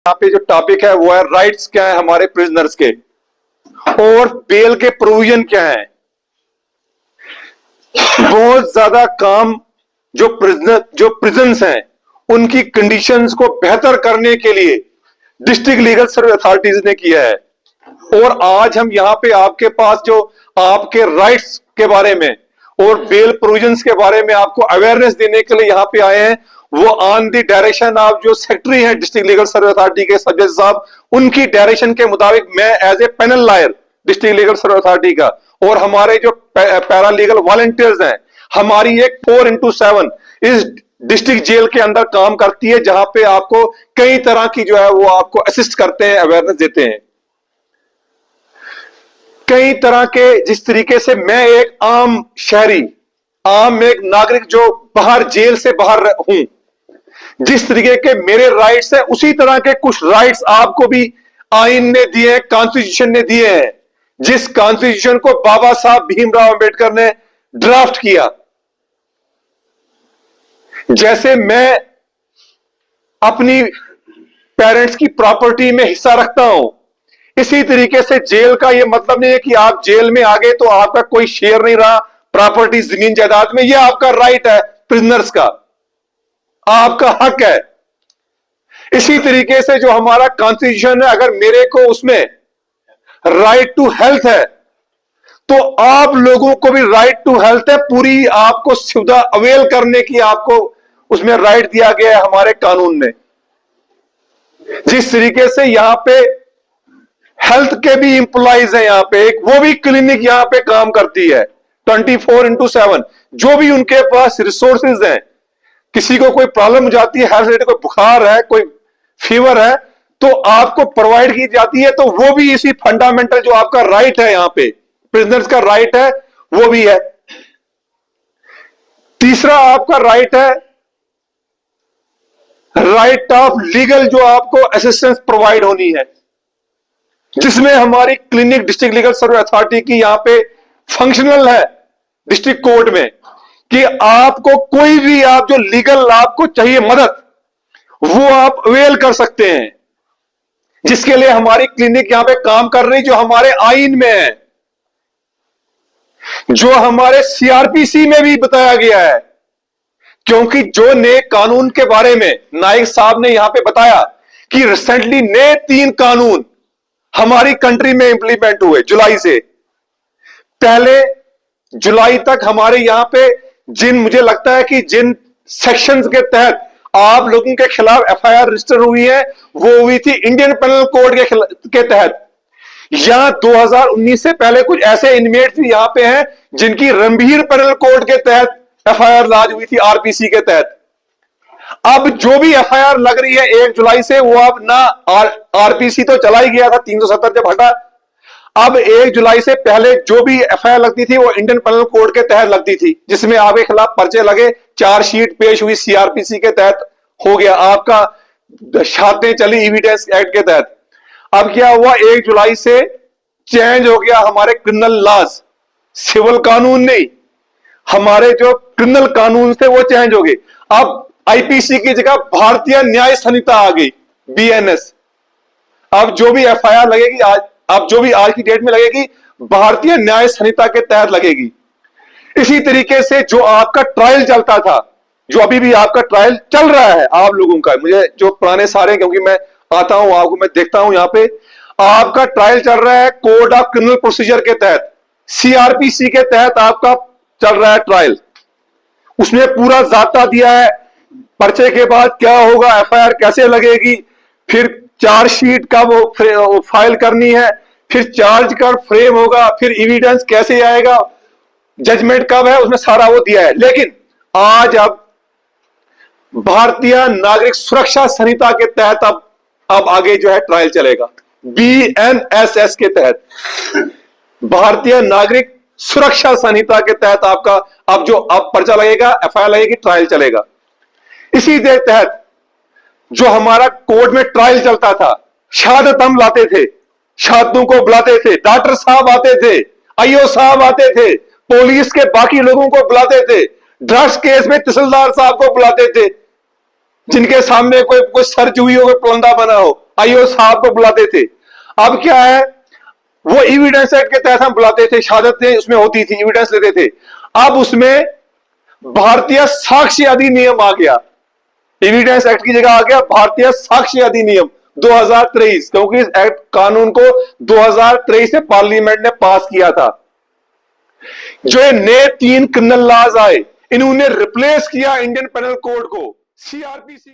यहाँ पे जो टॉपिक है वो है राइट्स क्या है हमारे प्रिजनर्स के और बेल के प्रोविजन क्या है। बहुत ज्यादा काम जो प्रिजन्स हैं उनकी कंडीशंस को बेहतर करने के लिए डिस्ट्रिक्ट लीगल सर्विस अथॉरिटीज ने किया है। और आज हम यहाँ पे आपके पास जो आपके राइट्स के बारे में और बेल प्रोविजंस के बारे में आपको अवेयरनेस देने के लिए यहाँ पे आए हैं, वो ऑन दी डायरेक्शन ऑफ जो सेक्रेटरी हैं डिस्ट्रिक्ट लीगल सर्विस अथॉरिटी के सब जज साहब, उनकी डायरेक्शन के मुताबिक मैं as a panel lawyer district legal service authority का और हमारे जो पैरा लीगल वॉलंटियर्स हैं, हमारी एक 4x7 इस डिस्ट्रिक्ट जेल के अंदर काम करती है, जहां पे आपको कई तरह की जो है वो आपको असिस्ट करते हैं, अवेयरनेस देते हैं कई तरह के। जिस तरीके से मैं एक आम शहरी, आम एक नागरिक जो बाहर जेल से बाहर हूं, जिस तरीके के मेरे राइट्स हैं उसी तरह के कुछ राइट्स आपको भी आइन ने दिए हैं, कॉन्स्टिट्यूशन ने दिए हैं। जिस कॉन्स्टिट्यूशन को बाबा साहब भीमराव अंबेडकर ने ड्राफ्ट किया, जैसे मैं अपनी पेरेंट्स की प्रॉपर्टी में हिस्सा रखता हूं, इसी तरीके से जेल का यह मतलब नहीं है कि आप जेल में आ गए तो आपका कोई शेयर नहीं रहा प्रॉपर्टी जमीन जायदाद में। यह आपका राइट है, प्रिजनर्स का आपका हक है। इसी तरीके से जो हमारा कॉन्स्टिट्यूशन है, अगर मेरे को उसमें राइट टू हेल्थ है तो आप लोगों को भी राइट टू हेल्थ है, पूरी आपको सुविधा अवेल करने की आपको उसमें राइट दिया गया है हमारे कानून में। जिस तरीके से यहां पे हेल्थ के भी इंप्लॉइज हैं, यहां पे एक वो भी क्लिनिक यहां पे काम करती है 24x7। जो भी उनके पास रिसोर्सेज हैं, किसी को कोई प्रॉब्लम हो जाती है, हेल्थ रिलेटेड कोई बुखार है, कोई फीवर है, तो आपको प्रोवाइड की जाती है। तो वो भी इसी फंडामेंटल जो आपका राइट है, यहां पे प्रिजनर्स का राइट है, वो भी है। तीसरा आपका राइट है राइट ऑफ लीगल, जो आपको असिस्टेंस प्रोवाइड होनी है, जिसमें हमारी clinic district legal service authority की यहां पे फंक्शनल है डिस्ट्रिक्ट कोर्ट में, कि आपको कोई भी आप जो लीगल आपको चाहिए मदद, वो आप अवेल कर सकते हैं, जिसके लिए हमारी क्लिनिक यहां पे काम कर रही, जो हमारे आइन में है, जो हमारे सीआरपीसी में भी बताया गया है। क्योंकि जो नए कानून के बारे में नाइक साहब ने यहां पे बताया कि रिसेंटली नए 3 कानून हमारी कंट्री में इंप्लीमेंट हुए जुलाई से। पहले जुलाई तक हमारे यहां पे मुझे लगता है कि जिन सेक्शंस के तहत आप लोगों के खिलाफ एफआईआर रजिस्टर हुई है, वो हुई थी इंडियन पेनल कोड के तहत। यहां 2019 से पहले कुछ ऐसे इनमेट्स भी यहां पे हैं जिनकी रणबीर पेनल कोड के तहत एफआईआर लॉन्च हुई थी, आरपीसी के तहत। अब जो भी एफआईआर लग रही है 1 जुलाई से, वो अब ना आरपीसी तो चला ही गया था 370 जब हटा, अब 1 जुलाई से पहले जो भी एफआईआर लगती थी वो इंडियन पेनल कोड के तहत लगती थी, जिसमें आपके खिलाफ पर्चे लगे, चार्जशीट पेश हुई सीआरपीसी के तहत, हो गया आपका शातें चली एविडेंस एक्ट के तहत। अब क्या हुआ, 1 जुलाई से चेंज हो गया हमारे क्रिमिनल लॉज, सिविल कानून नहीं, हमारे जो क्रिमिनल कानून थे वो चेंज हो गए। अब आईपीसी की जगह भारतीय न्याय संहिता आ गई, बीएनएस। अब जो भी एफआईआर लगेगी आज, अब जो भी आज की डेट में लगेगी, भारतीय न्याय संहिता के तहत लगेगी। इसी तरीके से जो आपका ट्रायल चलता था, जो अभी भी आपका ट्रायल चल रहा है आप लोगों का, मुझे जो पुराने सारे, क्योंकि मैं आता हूं आपको मैं देखता हूं, यहां पे आपका ट्रायल चल रहा है कोड ऑफ क्रिमिनल प्रोसीजर के तहत, सीआरपीसी के तहत आपका चल रहा है ट्रायल। उसमें पूरा जाब्ता दिया है, पर्चे के बाद क्या होगा, एफआईआर कैसे लगेगी, फिर चार्जशीट कब फाइल करनी है, फिर चार्ज कब फ्रेम होगा, फिर एविडेंस कैसे आएगा, जजमेंट कब है, उसमें सारा वो दिया है। लेकिन आज अब भारतीय नागरिक सुरक्षा संहिता के तहत अब आगे जो है ट्रायल चलेगा, बीएनएसएस के तहत, भारतीय नागरिक सुरक्षा संहिता के तहत आपका अब जो पर्चा लगेगा, एफआईआर लगेगी, ट्रायल चलेगा। इसी के तहत जो हमारा कोर्ट में ट्रायल चलता था, शहादत हम लाते थे, शहादतों को बुलाते थे, डॉक्टर साहब आते थे, आईओ साहब आते थे, पुलिस के बाकी लोगों को बुलाते थे, ड्रग्स केस में तहसीलदार साहब को बुलाते थे, जिनके सामने कोई सर्च हुई हो, कोई पुलंदा बना हो, आईओ साहब को बुलाते थे। अब क्या है, वो एविडेंस एक्ट के तहत हम बुलाते थे, शहादत उसमें होती थी, एविडेंस लेते थे। अब उसमें भारतीय साक्ष्य अधिनियम आ गया, एविडेंस एक्ट की जगह आ गया भारतीय साक्ष्य अधिनियम 2023, क्योंकि इस एक्ट कानून को 2023 से पार्लियामेंट ने पास किया था। जो ये नए 3 क्रिमिनल लॉज आए, इन्होंने रिप्लेस किया इंडियन पेनल कोड को, सीआरपीसी